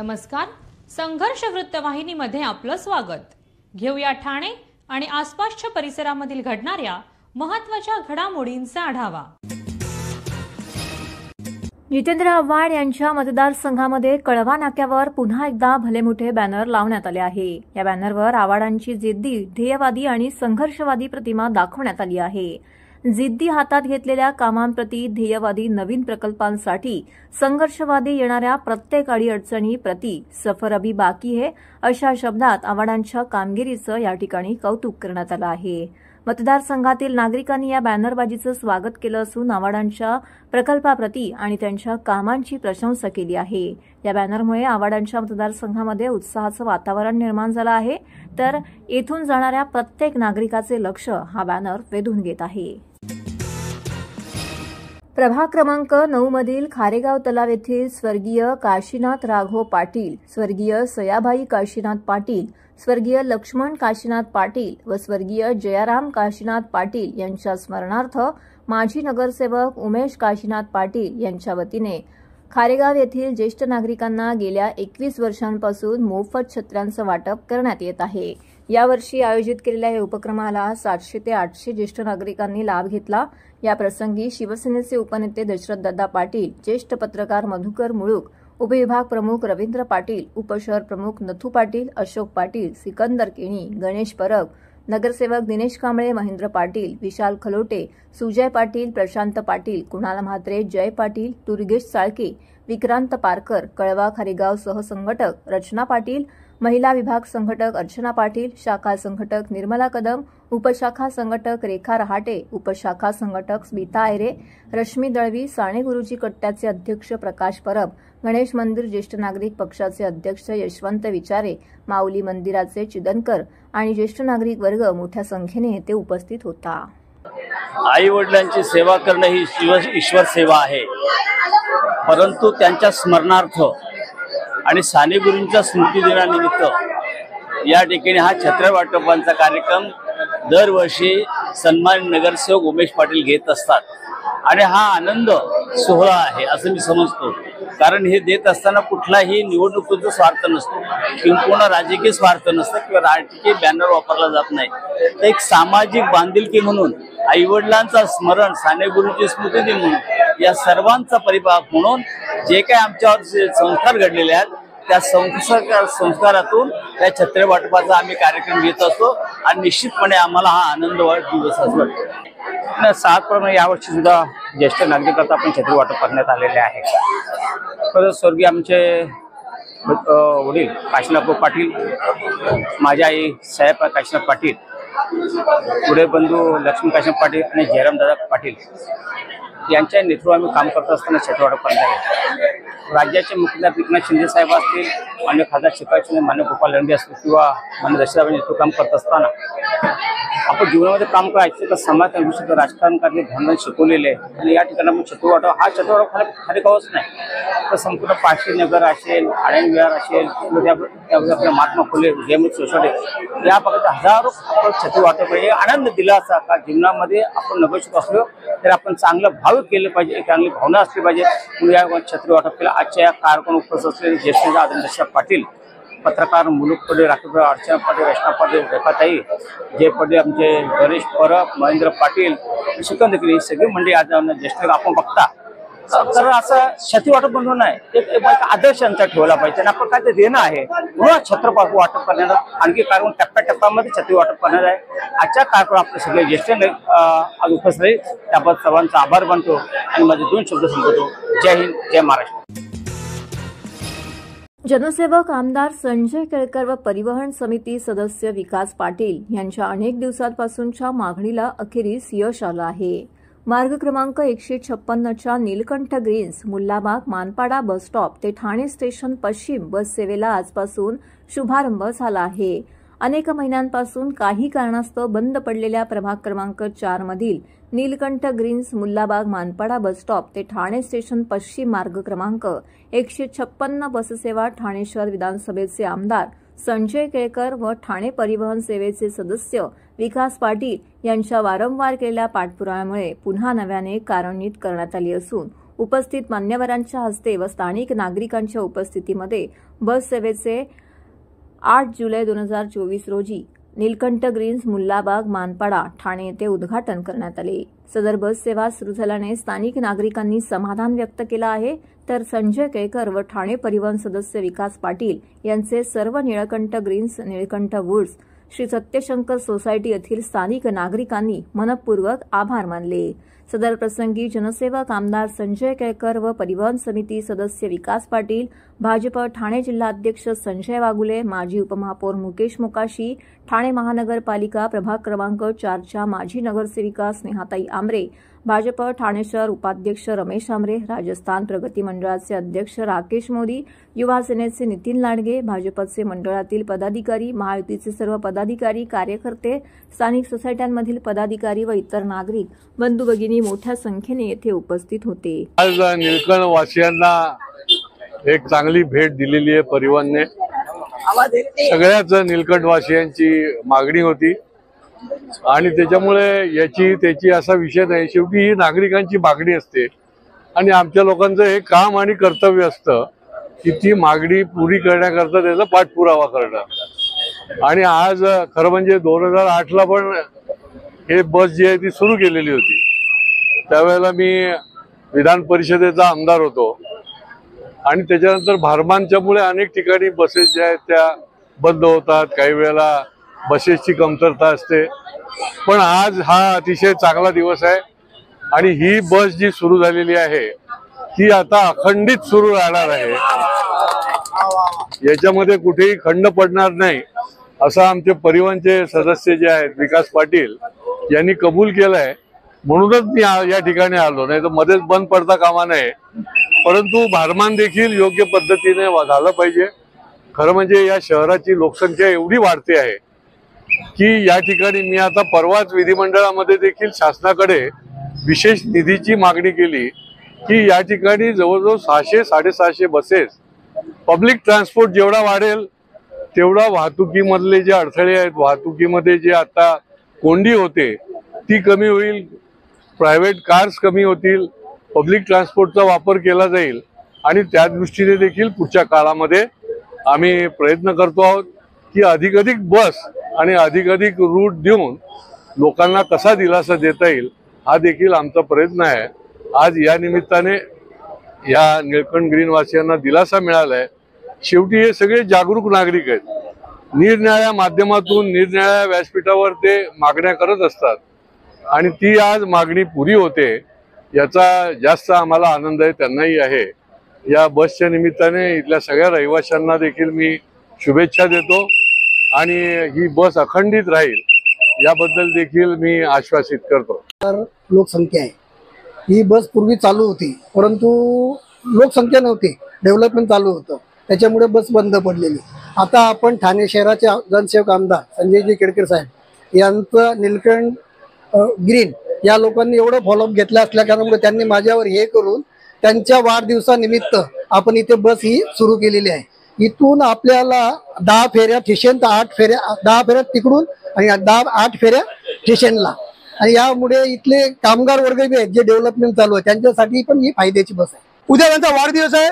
नमस्कार. संघर्ष वृत्तवाहिनीमध्ये आपलं स्वागत. घेऊया ठाणे आणि आसपासच्या परिसरामधील घडणाऱ्या महत्त्वाच्या घडामोडींचा आढावा. जितेंद्र आव्हाड यांच्या मतदारसंघामध्ये कळवा नाक्यावर पुन्हा एकदा भलेमोठे बॅनर लावण्यात आले आहे. या बॅनरवर आव्हाडांची जिद्दी, ध्येयवादी आणि संघर्षवादी प्रतिमा दाखवण्यात आली आहे. जिद्दी हातात घेतलेल्या कामांप्रती, ध्येयवादी नवीन प्रकल्पांसाठी, संघर्षवादी येणाऱ्या प्रत्येक अडीअडचणी प्रति सफर अभी बाकी है अशा शब्दात आव्हाडांच्या कामगिरीचं या ठिकाणी कौतुक करण्यात आलं आहे. मतदारसंघातील नागरिकांनी या बॅनरबाजीचं स्वागत केलं असून आव्हाडांच्या प्रकल्पाप्रती आणि त्यांच्या कामांची प्रशंसा केली आहे. या बॅनरमुळे आव्हाडांच्या मतदारसंघामध्ये उत्साहाचं वातावरण निर्माण झालं आहे, तर येथून जाणाऱ्या प्रत्येक नागरिकाचे लक्ष हा बॅनर वेधून घेत आहे. प्रभाग क्रमांक 9 मधील खारेगाव तलाव येथील स्वर्गीय काशीनाथ राघव पाटील, स्वर्गीय सयाबाई काशीनाथ पाटील, स्वर्गीय लक्ष्मण काशीनाथ पाटील व स्वर्गीय जयाराम काशीनाथ पाटील यांच्या स्मरणार्थ माजी नगरसेवक उमेश काशीनाथ पाटील यांच्या वतीने खारेगाव येथील ज्येष्ठ नागरिकांना गेल्या 21 वर्षांपासून मोफत छत्र्यांचं वाटप करण्यात येत आहे. यावर्षी आयोजित केलेल्या या उपक्रमाला 700 ते 800 ज्येष्ठ नागरिकांनी लाभ घेतला. या प्रसंगी शिवसेनेचे उपनेते दशरथदादा पाटील, ज्येष्ठ पत्रकार मधुकर मुळूक, उपविभाग प्रमुख रवींद्र पाटील, उपशहर प्रमुख नथू पाटील, अशोक पाटील, सिकंदर केणी, गणेश परब, नगरसेवक दिनेश कांबळे, महेंद्र पाटील, विशाल खलोटे, सुजय पाटील, प्रशांत पाटील, कुणाल म्हात्रे, जय पाटील, दुर्गेश साळके, विक्रांत पारकर, कळवा खारेगाव सहसंघटक रचना पाटील, महिला विभाग संघटक अर्चना पाटील, शाखा संघटक निर्मला कदम, उपशाखा संघटक रेखा रहाटे, उपशाखा संघटक स्मिता आयरे, रश्मी दळवी, साणे गुरुजी कट्ट्याचे अध्यक्ष प्रकाश परब, गणेश मंदिर ज्येष्ठ नागरिक पक्षाचे अध्यक्ष यशवंत विचारे, माऊली मंदिराचे चिदनकर आणि ज्येष्ठ नागरिक वर्ग मोठ्या संख्येने येथे उपस्थित होता. आई वडिलांची सेवा करणं ही ईश्वर सेवा आहे, परंतु त्यांच्या स्मरणार्थ आणि साने गुरूंच्या स्मृती दिनानिमित्त या ठिकाणी हा छत्र वाटपांचा कार्यक्रम दरवर्षी सन्मान नगरसेवक उमेश पाटील घेत असतात आणि हा आनंद सोहळा आहे असं मी समजतो. कारण हे देत असताना कुठलाही निवडणुकीचा स्वार्थ नसतो, किंवा राजकीय स्वार्थ नसतं किंवा राजकीय बॅनर वापरला जात नाही. तर एक सामाजिक बांधिलकी म्हणून, आईवडिलांचा स्मरण, साने गुरूंची स्मृती दिन म्हणून, या सर्वांचा परिपाक म्हणून जे काही आमच्यावर संस्कार घडलेले आहेत त्या संस्कारातून त्या छत्र वाटपाचा आम्ही कार्यक्रम घेत असतो आणि निश्चितपणे आम्हाला हा आनंद दिवस असतो. 7 यावर्षी सुद्धा ज्येष्ठ नागरिकांचा आपण छत्री वाटप करण्यात आलेले आहे. परत स्वर्गीय आमचे वडील काशीनाथ पाटील, माझी आई साहेब काशीनाथ पाटील, पुढे बंधू लक्ष्मण काशीनाथ पाटील आणि जयराम दादा पाटील यांच्या नेतृत्वात आम्ही काम करत असताना छत्री वाटप करण्यात आले. राज्याचे मुख्यमंत्री एकनाथ शिंदे साहेब असतील, मान्य खासदार शिकायचे, मान्य गोपाल लांडे असतील किंवा मान्य दशरथाबाई नेतृत्व काम करत असताना आपण जीवनामध्ये काम करायचं तर समाज विषय राजकारण करणे भांडण शिकवलेले आहे. आणि या ठिकाणी आपण छत्री वाटप, हा छत्री वाटप खारेगावच नाही तर संपूर्ण पाचशे नगर असेल, आळंद विहार असेल, त्यामध्ये आपल्या महात्मा फुले जयमत सोसायटी या भागात हजारो छत्री वाटप हे आनंद दिला असा का जीवनामध्ये आपण नगरसेवक असलो तर आपण चांगलं भाव केलं पाहिजे, चांगली भावना असली पाहिजे. म्हणून या छत्री वाटप केलं. आजच्या या कार्यक्रम उपस्थित असलेले ज्येष्ठ आदरणीय पाटील, पत्रकार मुलुक पडे, राकेश अर्चना पाटील, रचना पाटील, रेखाताई, जय पाटील, आमचे गणेश परब, महेंद्र पाटील, सिकंदर केणी, सगळी मंडळी आज ज्येष्ठ आपण बघता. तर असं छत्री वाटप म्हणून नाही, एक आदर्श यांचा ठेवला पाहिजे आणि आपण काय ते देणं आहे पुन्हा छत्र वाटप करण्याचा आणखी कार्यक्रम टप्प्याटप्प्यामध्ये छत्री वाटप करणार आहे. आजच्या कार्यक्रम आपले सगळे ज्येष्ठ आज उपस्थित राहील त्याबद्दल सर्वांचा आभार मानतो आणि माझे 2 शब्द संपवतो. जय हिंद, जय महाराष्ट्र. जनसेवक आमदार संजय केळकर व परिवहन समिती सदस्य विकास पाटील यांच्या अनेक दिवसांपासूनच्या मागणीला अखेरीस यश आलं आहे. मार्ग क्रमांक 156च्या नीलकंठ ग्रीन्स मुल्लाबाग मानपाडा बसस्टॉप ते ठाणे स्टेशन पश्चिम बस सेवेला आजपासून शुभारंभ झाला आहे. अनेक महिन्यांपासून काही कारणास्तव बंद पडलेल्या प्रभाग क्रमांक 4 मधील नीलकंठ ग्रीन्स मुल्लाबाग मानपाडा बसस्टॉप ते ठाणे स्टेशन पश्चिम मार्ग क्रमांक 156 बससेवा ठाणे शहर विधानसभेचे आमदार संजय केळकर व ठाणे परिवहन सेवेचे सदस्य विकास पाटील यांच्या वारंवार केलेल्या पाठपुराव्यामुळे पुन्हा नव्याने कार्यान्वित करण्यात आली असून उपस्थित मान्यवरांच्या हस्ते व स्थानिक नागरिकांच्या उपस्थितीमध्ये बस सेवेचे 8 जुलै 2024 रोजी नीलकंठ ग्रीन्स मुल्लाबाग मानपाडा ठाणे येथे उद्घाटन करण्यात आले। सदर बस सेवा सुरू झाल्याने स्थानिक नागरिकांनी समाधान व्यक्त केलं आहे। तर संजय केळकर व ठाणे परिवहन सदस्य विकास पाटील यांचे सर्व Neelkanth Greens Neelkanth Woods Shri Satyashankar society येथील स्थानिक नागरिकांनी मनपूर्वक आभार मानले। सदर प्रसंगी जनसेवक आमदार संजय केळकर व परिवहन समिती सदस्य विकास पाटील, भाजप ठाणे जिल्हाध्यक्ष संजय वागुले, माजी उपमहापौर मुकेश मोकाशी, ठाणे महानगरपालिका प्रभाग क्रमांक 4च्या माजी नगरसेविका स्नेहाताई आमरे, भाजप ठाणे शहर उपाध्यक्ष रमेश आमरे, राजस्थान प्रगती मंडळाचे अध्यक्ष राकेश मोदी, युवा सेनेचे नितीन लांडगे, भाजपचे मंडळातील पदाधिकारी, महायुतीचे सर्व पदाधिकारी, कार्यकर्ते, स्थानिक सोसायट्यांमधील पदाधिकारी व इतर नागरिक बंधू भगिनी मोठ्या संख्येने येथे उपस्थित होते। आज निलकंठ वासियांना एक चांगली भेट दिलेली आहे परिवहनने। सगळ्याच निलकंठ वासियांची मागणी होती आणि त्याच्यामुळे याची त्याची असा विषय नाही, शेवटी ही नागरिकांची मागणी असते आणि आमच्या लोकांचं हे काम आणि कर्तव्य असतं की ती मागणी पुरी करण्याकरता त्याचा पाठपुरावा करणं। आणि आज खरं म्हणजे 2008ला पण हे बस जी आहे ती सुरू केलेली होती। त्यावेळेला मी विधान परिषदेचा आमदार होतो आणि त्याच्यानंतर भारमांच्यामुळे अनेक ठिकाणी बसेस ज्या आहेत त्या बंद होतात, काही वेळेला बसेसची कमतरता असते। पण आज हा अतिशय चांगला दिवस आहे आणि ही बस जी सुरू झालेली आहे ती आता अखंडित सुरू राहणार आहे, याच्यामध्ये कुठेही खंड पडणार नाही असं आमचे परिवहनचे सदस्य जे आहेत विकास पाटील यांनी कबूल केलंय। म्हणूनच मी या ठिकाणी आलो, नाही तर मध्येच बंद पडता कामा नये। परंतु भारमान देखील योग्य पद्धतीने झालं पाहिजे। खरं म्हणजे या शहराची लोकसंख्या एवढी वाढते आहे की या ठिकाणी मी आता परवाच विधिमंडळामध्ये देखील शासनाकडे विशेष निधीची मागणी केली की या ठिकाणी जवळजवळ 600-650 बसेस, पब्लिक ट्रान्सपोर्ट जेवढा वाढेल तेवढा वाहतुकीमधले जे अडथळे आहेत, वाहतुकीमध्ये जे आता कोंडी होते ती कमी होईल, प्रायव्हेट कार्स कमी होतील, पब्लिक ट्रान्सपोर्टचा वापर केला जाईल आणि त्या दृष्टीने देखील पुढच्या काळामध्ये आम्ही प्रयत्न करतो आहोत की अधिकाधिक बस आणि अधिकाधिक रूट देऊन लोकांना कसा दिलासा देता येईल हा देखील आमचा प्रयत्न आहे। आज या निमित्ताने या निलकंठ ग्रीन वासियांना दिलासा मिळालाय। शेवटी हे सगळे जागरूक नागरिक आहेत, निरनिराळ्या माध्यमातून निरनिराळ्या व्यासपीठावर ते मागण्या करत असतात आणि ती आज मागणी पुरी होते याचा जास्त आम्हाला आनंद आहे, त्यांनाही आहे। या बसच्या निमित्ताने इथल्या सगळ्या रहिवाशांना देखील मी शुभेच्छा देतो आणि ही बस अखंडित राहील याबद्दल देखील मी आश्वासित करतो। लोकसंख्या आहे, ही बस पूर्वी चालू होती परंतु लोकसंख्या नव्हती, डेव्हलपमेंट चालू होतं, त्याच्यामुळे बस बंद पडलेली। आता आपण ठाणे शहराचे जनसेवक आमदार संजयजी केळकर साहेब यांचं निलकंठ ग्रीन या लोकांनी एवढं फॉलोअप घेतलं असल्या कारणामुळे त्यांनी माझ्यावर हे करून त्यांच्या वाढदिवसानिमित्त आपण इथे बस ही सुरू केलेली आहे। इथून आपल्याला 10 फेऱ्या स्टेशन तर 8 फेऱ्या, 10 फेऱ्या तिकडून आणि 8 फेऱ्या स्टेशनला। आणि यामुळे इथले कामगार वर्ग बी आहेत जे डेव्हलपमेंट चालू आहे त्यांच्यासाठी पण ही फायद्याची बस आहे। उद्या त्यांचा वाढदिवस आहे।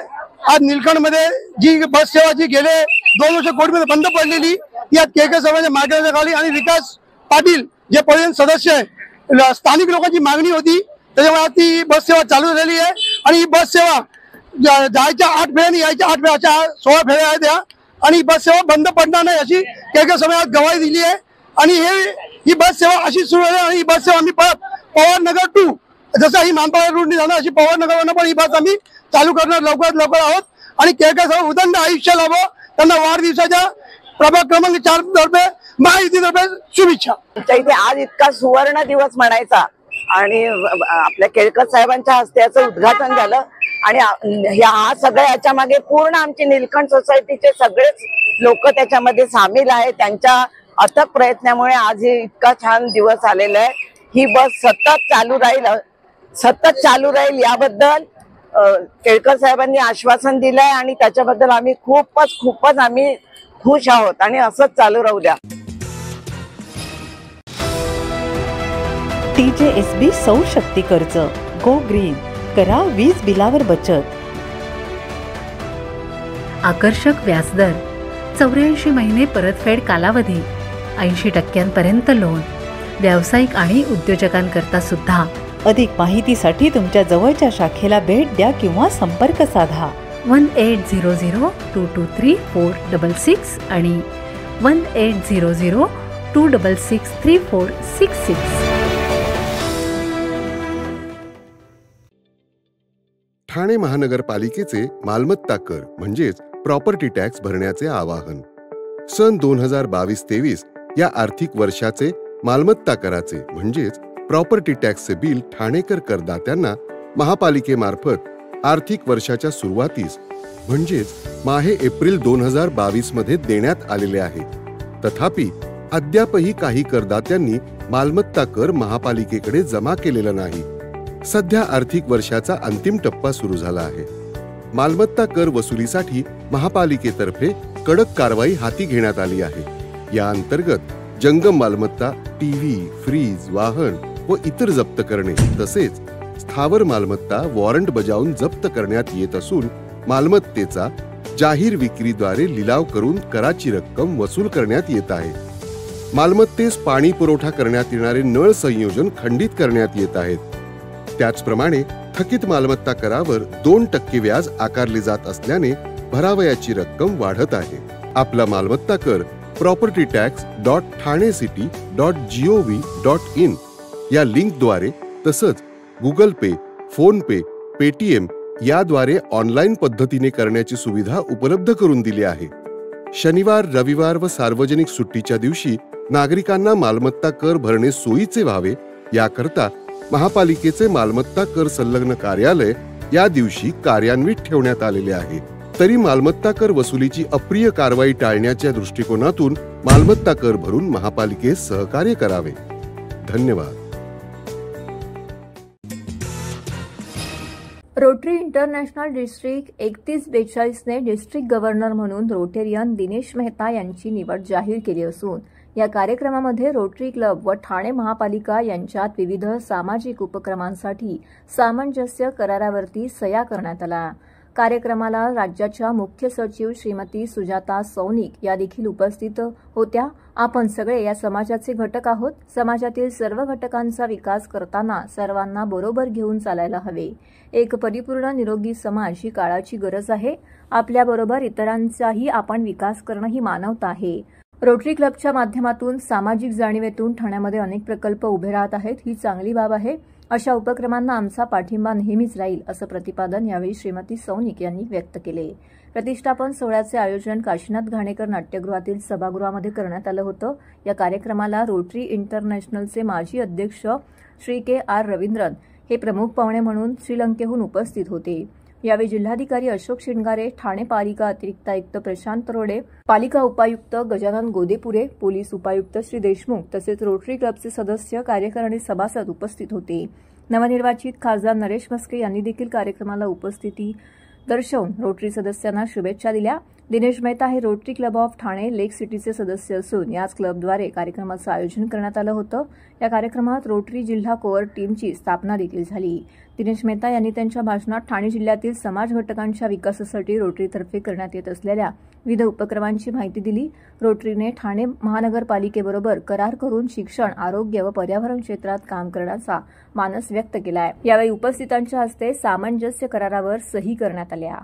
आज निलकंठ मध्ये जी बस सेवा जी गेले 2 वर्ष कोविडमध्ये बंद पडलेली, या केळकर साहेबांच्या मार्गदर्शनाखाली आणि विकास पाटील जे परिवहन सदस्य आहे, स्थानिक लोकांची मागणी होती त्याच्यामुळे ती बस सेवा चालू झालेली आहे। आणि ही बस सेवा जायच्या 8 फेऱ्या आणि यायच्या 8 फेऱ्या अशा 16 फेऱ्या आहेत त्या, आणि ही बस सेवा बंद पडणार नाही अशी केळकर साहेबांनी गवाही दिली आहे। आणि ही बस सेवा अशी सुरू आहे आणि ही बस सेवा आम्ही पवार नगर 2 जसं ही मानपाडा रूटने जाणार अशी पवार नगरवरनं पण ही बस आम्ही चालू करणार लवकरात लवकर आहोत। आणि केळकर साहेब उदंड आयुष्य लाभो, त्यांना वाढदिवसाच्या प्रभाग क्रमांक 4 तर्फे महायुतीतर्फे शुभेच्छा। इथे आज इतका सुवर्ण दिवस म्हणायचा आणि आपल्या केळकर साहेबांच्या हस्ते याचं उद्घाटन झालं आणि हा सगळ्या याच्या मागे पूर्ण आमची निलकंठ सोसायटीचे सगळेच लोक त्याच्यामध्ये सामील आहेत। त्यांच्या अथक प्रयत्नामुळे आज हे इतका छान दिवस आलेला आहे। ही बस सतत चालू राहील याबद्दल केळकर साहेबांनी आश्वासन दिलंय आणि त्याच्याबद्दल आम्ही खूपच आम्ही खुश आहोत आणि असंच चालू राहू द्या। TJSB सौर शक्ती कर्ज गो ग्रीन करा वीज बिलावर बचत. आकर्षक व्याजदर, 84 महिने परतफेड कालावधी, 80% लोन, व्यावसायिक आणि उद्योजकांकरता सुद्धा. अधिक माहितीसाठी तुमच्या जवळच्या शाखेला भेट द्या किंवा संपर्क साधा. 1800-223-466 आणि 1800-266-3466. ठाणे महानगरपालिकेचे मालमत्ता कर म्हणजेच प्रॉपर्टी टॅक्स भरण्याचे आवाहन. सन 2022-23 या आर्थिक वर्षाचे मालमत्ता कराचे म्हणजेच प्रॉपर्टी टॅक्सचे बिल ठाणेकर करदात्यांना महापालिकेमार्फत आर्थिक वर्षाच्या सुरुवातीस म्हणजेच माहे एप्रिल 2022 मध्ये देण्यात आलेले आहे. तथापि अद्यापही काही करदात्यांनी मालमत्ता कर महापालिकेकडे जमा केलेला नाही. सध्या आर्थिक वर्षाचा अंतिम टप्पा सुरू झाला आहे. मालमत्ता कर वसुलीसाठी महापालिकेतर्फे कडक कारवाई हाती घेण्यात आली आहे. या अंतर्गत जंगम मालमत्ता, टीव्ही, फ्रीज, वाहन व इतर जप्त करणे तसेच स्थावर मालमत्ता वॉरंट बजावून जप्त करण्यात येत असून मालमत्तेचा जाहीर विक्रीद्वारे लिलाव करून कराची रक्कम वसूल करण्यात येत आहे. मालमत्तेस पाणी पुरवठा करण्यात येणारे नळ संयोजन खंडित करण्यात येत आहेत. त्याचप्रमाणे थकीत मालमत्ता करावर 2% व्याज आकारले जात असल्याने भरावयाची रक्कम वाढत आहे. आपला मालमत्ता कर propertytax.thanecity.gov.in या लिंकद्वारे तसंच गुगल पे, फोन पे, पेटीएम याद्वारे ऑनलाईन पद्धतीने करण्याची सुविधा उपलब्ध करून दिली आहे. शनिवार, रविवार व सार्वजनिक सुट्टीच्या दिवशी नागरिकांना मालमत्ता कर भरणे सोयीचे व्हावे याकरता महापालिकेचे मालमत्ता कर संलग्न कार्यालय या दिवशी कार्यान्वित ठेवण्यात आलेले आहे. तरी मालमत्ता कर वसुलीची अप्रिय कारवाई टाळण्याच्या दृष्टिकोनातून मालमत्ता कर भरून महापालिकेस सहकार्य करावे. धन्यवाद. रोटरी इंटरनॅशनल डिस्ट्रिक्ट 3142 ने डिस्ट्रिक्ट गव्हर्नर म्हणून रोटेरियन दिनेश मेहता यांची निवड जाहीर केली असून या कार्यक्रमामध्ये रोटरी क्लब व ठाणे महापालिका यांच्यात विविध सामाजिक उपक्रमांसाठी सामंजस्य करारावरती सह्या करण्यात आला. कार्यक्रमाला राज्याच्या मुख्य सचिव श्रीमती सुजाता सौनिक या देखील उपस्थित होत्या. आपण सगळे या समाजाचे घटक आहोत. समाजातील सर्व घटकांचा विकास करताना सर्वांना बरोबर घेऊन चालायला हवे. एक परिपूर्ण निरोगी समाज ही काळाची गरज आहे. आपल्याबरोबर इतरांचाही आपण विकास करणं ही मानवता आहे. रोटरी क्लबच्या माध्यमातून सामाजिक जाणीवेतून ठाण्यामध्ये अनेक प्रकल्प उभे राहत आहेत. ही चांगली बाब आहे. अशा उपक्रमांना आमचा पाठिंबा नेहमीच राहील असं प्रतिपादन यावेळी श्रीमती सौनिक यांनी व्यक्त केले. प्रतिष्ठापन सोहळ्याचे आयोजन काशीनाथ घाणेकर नाट्यगृहातील सभागृहामध्ये करण्यात आलं होतं. या कार्यक्रमाला रोटरी इंटरनॅशनलचे माजी अध्यक्ष श्री के.आर. रवींद्रन हे प्रमुख पाहुणे म्हणून श्रीलंकेहून उपस्थित होते. यावेळी जिल्हाधिकारी अशोक शिंगारे, ठाणे पालिका अतिरिक्त आयुक्त प्रशांत रोडे, पालिका उपायुक्त गजानन गोदेपुरे, पोलीस उपायुक्त श्री देशमुख तसेच रोटरी क्लबचे सदस्य, कार्यकारिणी सभासद उपस्थित होते. नवनिर्वाचित खासदार नरेश म्हस्के यांनी देखील कार्यक्रमाला उपस्थिती दर्शवून रोटरी सदस्यांना शुभेच्छा दिल्या. दिनेश मेहता हे रोटरी क्लब ऑफ ठाणे लेक सिटीचे सदस्य असून याच क्लबद्वारे कार्यक्रमाचं आयोजन करण्यात आलं होतं. या कार्यक्रमात रोटरी जिल्हा कोअर टीमची स्थापना देखील झाली. दिनेश मेहता यांनी त्यांच्या भाषणात ठाणे जिल्ह्यातील समाज घटकांच्या विकासासाठी रोटरीतर्फे करण्यात येत असलेल्या विविध उपक्रमांची माहिती दिली. रोटरीने ठाणे महानगरपालिकेबरोबर करार करून शिक्षण, आरोग्य व पर्यावरण क्षेत्रात काम करण्याचा मानस व्यक्त केला आहे. यावेळी उपस्थितांच्या हस्ते सामंजस्य करारावर सही करण्यात आल्या.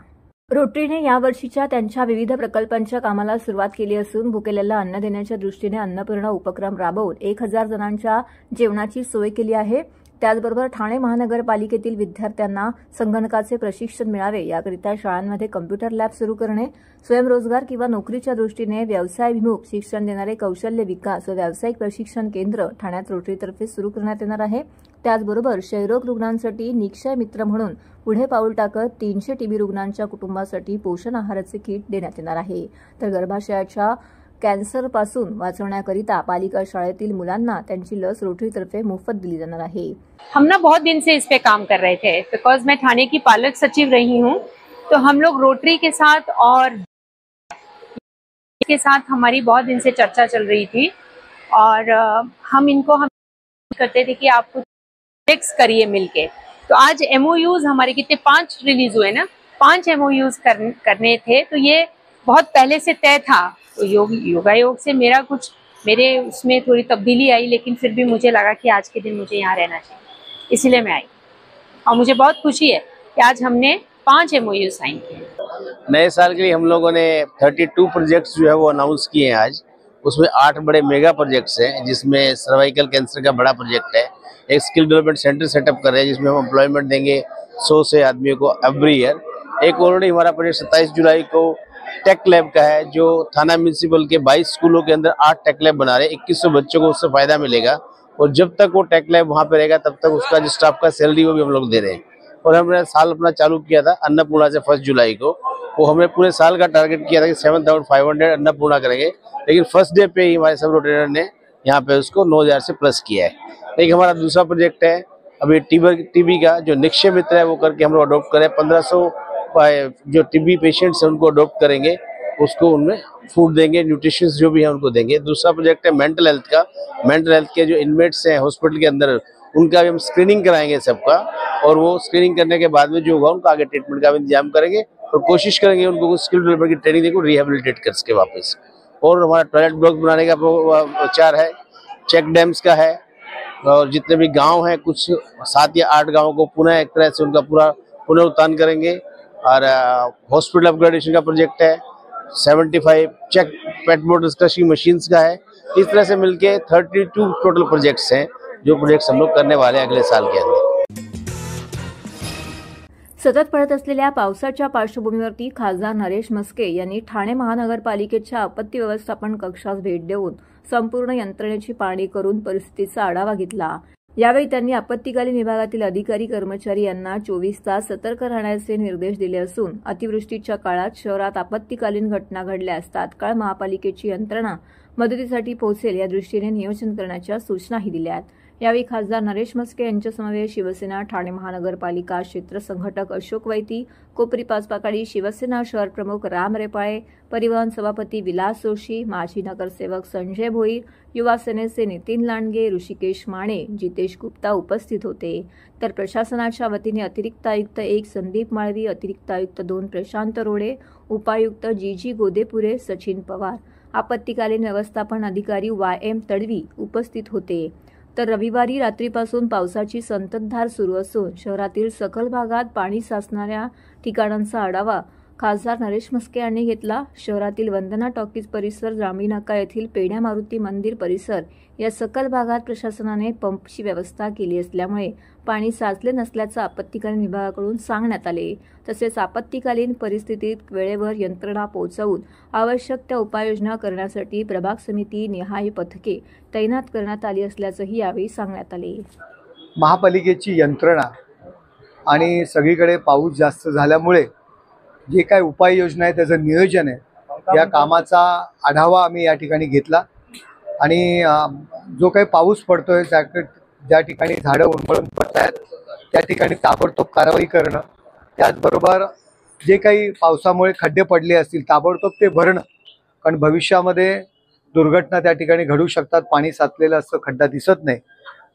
रोटरीने यावर्षीच्या त्यांच्या विविध प्रकल्पांच्या कामाला सुरुवात केली असून भुकेलेला अन्न देण्याच्या दृष्टीने अन्नपूर्णा उपक्रम राबवून 1000 जणांच्या जेवणाची सोय केली आहे. त्याचबरोबर ठाणे महानगरपालिकेतील विद्यार्थ्यांना संगणकाचे प्रशिक्षण मिळावे याकरिता शाळांमध्ये कॉम्प्युटर लॅब सुरू करणे, स्वयंरोजगार किंवा नोकरीच्या दृष्टीने व्यवसायाभिमुख शिक्षण देणारे कौशल्य विकास व व्यावसायिक प्रशिक्षण केंद्र ठाण्यात रोटरीतर्फे सुरू करण्यात येणार आहे. त्याचबरोबर क्षयरोग रुग्णांसाठी निक्षय मित्र म्हणून पुढे पाऊल टाकत 300 टीबी रुग्णांच्या कुटुंबासाठी पोषण आहाराचे किट देण्यात येणार आहे. तर गर्भाशयाच्या कॅन्सरपासून वाचवण्याकरिता पालिका शाळेतील मुलांना त्यांची लस रोटरीतर्फे मोफत दिली जाणार आहे. हम ना बहुत दिन से इस पे काम कर रहे थे बिकॉज मैं थाने की पालक सचिव रही हूँ, तो हम लोग रोटरी के साथ और के साथ हमारी बहुत दिन से चर्चा चल रही थी और हम करते थे कि आप कुछ प्रोजेक्ट्स करिए मिलके. तो आज MOUs हमारे कितने 5 रिलीज हुए ना, 5 MOUs करने थे, तो ये बहुत पहले से तय था। तो योगायोग से मेरे उसमें थोड़ी तब्दीली आई, लेकिन फिर भी मुझे लगा कि आज के दिन मुझे यहाँ रहना चाहिए, इसलिए मैं आई। और मुझे बहुत खुशी है कि आज हमने 5 MOU साइन किए। नए साल के लिए हम लोगों ने 32 प्रोजेक्ट्स जो है वो अनाउंस किए हैं आज। उसमें 8 बड़े मेगा प्रोजेक्ट्स हैं, जिसमें सर्वाइकल कैंसर का बड़ा प्रोजेक्ट है। एक स्किल डेवलपमेंट सेंटर सेटअप कर रहे हैं, जिसमें हम एम्प्लॉयमेंट देंगे 100 से आदमियों को एवरी ईयर। एक ऑलरेडी हमारा प्रोजेक्ट 27 जुलाई को टेक लैब का है, जो थाना म्यूनिसिपल के 22 स्कूलों के अंदर 8 टेक लैब बना रहे हैं। 2100 बच्चों को उससे फायदा मिलेगा, और जब तक वो टेक लैब वहाँ पे रहेगा तब तक उसका जो स्टाफ का सैलरी वो भी हम लोग दे रहे हैं। और हमने साल अपना चालू किया था अन्नपूर्णा से 1 जुलाई को। वो हमने पूरे साल का टारगेट किया था कि 7500 अन्नपूर्णा करेंगे, लेकिन फर्स्ट डे पे ही हमारे सब रोटेटर ने यहाँ पे उसको 9000 से प्लस किया है। एक हमारा दूसरा प्रोजेक्ट है अभी टीबी का, जो निक्षय मित्र है वो करके हम लोग अडोप्ट करें। 1500 जो टीबी पेशेंट्स हैं उनको अडोप्ट करेंगे, उसको उनमें फूड देंगे, न्यूट्रिशन जो भी है उनको देंगे। दूसरा प्रोजेक्ट है मेंटल हेल्थ का। मेंटल हेल्थ के जो इनमेट्स हैं हॉस्पिटल के अंदर, उनका भी हम स्क्रीनिंग कराएंगे सबका, और वो स्क्रीनिंग करने के बाद में जो होगा उनका आगे ट्रीटमेंट का भी इंतजाम करेंगे, और कोशिश करेंगे उनको कुछ स्किल डेवलपमेंट की ट्रेनिंग देकर रिहेबिलिटेट कर सके वापस। और हमारा टॉयलेट ब्लॉक बनाने का प्रचार है, चेक डैम्स का है, और जितने भी गांव हैं कुछ 7 या 8 गांवों को पुनः एक तरह से उनका पूरा पुनरुत्थान करेंगे। और हॉस्पिटल अपग्रेडेशन का प्रोजेक्ट है, 75 चेक पेट मोटर्स क्रशिंग मशीन्स का है। इस तरह से मिलके 32 टोटल प्रोजेक्ट्स हैं, जो प्रोजेक्ट्स हम लोग करने वाले हैं अगले साल के अंदर। सतत पडत असलेल्या पावसाच्या पार्श्वभूमीवरती खासदार नरेश म्हस्के यांनी ठाणे महानगरपालिकेच्या आपत्ती व्यवस्थापन कक्षास भेट देऊन संपूर्ण यंत्रणेची पाहणी करून परिस्थितीचा आढावा घेतला। यावेळी त्यांनी आपत्कालीन विभागातील अधिकारी कर्मचारी यांना 24 तास सतर्क राहण्याचे निर्देश दिले असून अतिवृष्टीच्या काळात शहरात आपत्कालीन घटना घडल्यास तात्काळ महापालिकेची यंत्रणा मदतीसाठी पोहोचेल या दृष्टीने नियोजन करण्याच्या सूचनाही दिल्या। यावेळी खासदार नरेश म्हस्के यांच्यासमवेत शिवसेना ठाणे महानगरपालिका क्षेत्र संघटक अशोक वैती, कोपरी पाचपाकाडी शिवसेना शहर प्रमुख राम रेपाळे, परिवहन सभापती विलास जोशी, माजी नगरसेवक संजय भोईर, युवा सेनेचे नितीन लांडगे, ऋषिकेश माने, जितेश गुप्ता उपस्थित होते। तर प्रशासनाच्या वतीने अतिरिक्त आयुक्त 1 संदीप माळवी, अतिरिक्त आयुक्त 2 प्रशांत रोडे, उपायुक्त जी गोदेपुरे, सचिन पवार, आपत्कालीन व्यवस्थापन अधिकारी YM तडवी उपस्थित होते। तर रविवारी रात्रीपासून पावसाची संततधार सुरू असून शहरातील सखल भागात पाणी साचणाऱ्या ठिकाणांचा आढावा खासदार नरेश म्हस्के यांनी घेतला। शहरातील वंदना टॉकीज परिसर, जांभळी नाका येथील पेढ्या मारुती मंदिर परिसर या सखल भागात प्रशासनाने पंपची व्यवस्था केली असल्यामुळे पाणी साचले नसल्याचं आपत्कालीन विभागाकडून सांगण्यात आले। तसेच आपत्कालीन परिस्थितीत वेळेवर यंत्रणा पोहोचवून आवश्यक त्या उपाययोजना करण्यासाठी प्रभाग समिती निहाय पथके तैनात करण्यात आली असल्याचंही यावेळी सांगण्यात आले। महापालिकेची यंत्रणा आणि सगळीकडे पाऊस जास्त झाल्यामुळे जे काही उपाययोजना आहे त्याचं नियोजन आहे, या कामाचा आढावा आम्ही या ठिकाणी घेतला। आणि जो काही पाऊस पडतोय, ज्या ठिकाणी झाडं उन्मळून पडत आहेत त्या ठिकाणी ताबडतोब कारवाई करणं, त्याचबरोबर जे काही पावसामुळे खड्डे पडले असतील ताबडतोब ते भरणं, कारण भविष्यामध्ये दुर्घटना त्या ठिकाणी घडू शकतात। पाणी साचलेलं असतं, खड्डा दिसत नाही।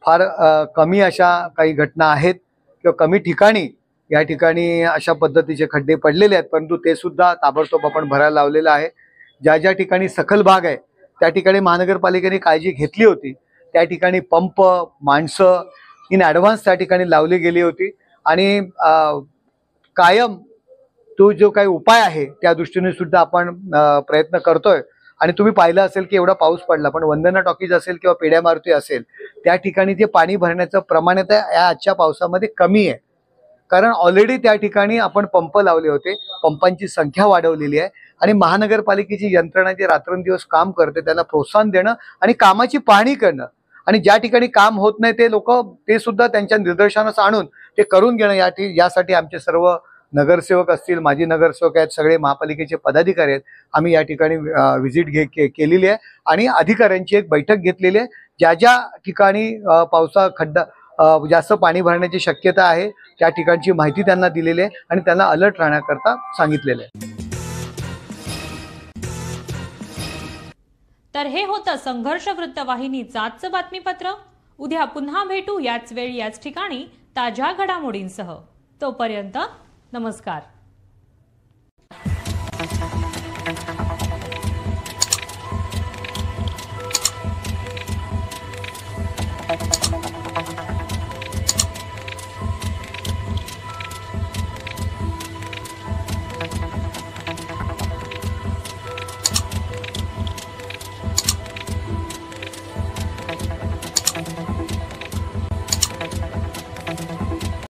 फार कमी अशा काही घटना आहेत किंवा कमी ठिकाणी या ठिकाणी अशा पद्धतीचे खड्डे पडलेले आहेत, परंतु ते सुद्धा ताबडतोब आपण भरायला लावलेलं आहे। ज्या ज्या ठिकाणी सखल भाग आहे त्या ठिकाणी महानगरपालिकेने काळजी घेतली होती, त्या ठिकाणी पंप, माणसं इन ॲडव्हान्स त्या ठिकाणी लावली गेली होती। आणि कायम तो जो काही उपाय आहे त्या दृष्टीने सुद्धा आपण प्रयत्न करतोय। आणि तुम्ही पाहिलं असेल की एवढा पाऊस पडला, पण वंदना टॉकीज असेल किंवा पेढ्या मारुती असेल त्या ठिकाणी जे पाणी भरण्याचं प्रमाण आहे या आजच्या पावसामध्ये कमी आहे, कारण ऑलरेडी त्या ठिकाणी आपण पंप लावले होते, पंपांची संख्या वाढवलेली आहे। आणि महानगरपालिकेची यंत्रणा जे रात्रंदिवस काम करते त्याला प्रोत्साहन देणं आणि कामाची पाहणी करणं, आणि ज्या ठिकाणी काम होत नाही ते लोक ते सुद्धा त्यांच्या निदर्शनास आणून ते करून घेणं, यासाठी आमचे सर्व नगरसेवक असतील, माजी नगरसेवक आहेत, सगळे महापालिकेचे पदाधिकारी आहेत, आम्ही या ठिकाणी व्हिजिट केलेली आहे आणि अधिकाऱ्यांची एक बैठक घेतलेली आहे। ज्या ज्या ठिकाणी खड्डा जास्त पाणी भरण्याची शक्यता आहे त्या ठिकाणची माहिती त्यांना दिलेली आहे आणि त्यांना अलर्ट राहण्याकरता सांगितलेलं आहे। तर हे होतं संघर्ष वृत्तवाहिनीचं आजचं बातमीपत्र। उद्या पुन्हा भेटू याच वेळी याच ठिकाणी। ताज्या घडामोडींसह. तोपर्यंत नमस्कार.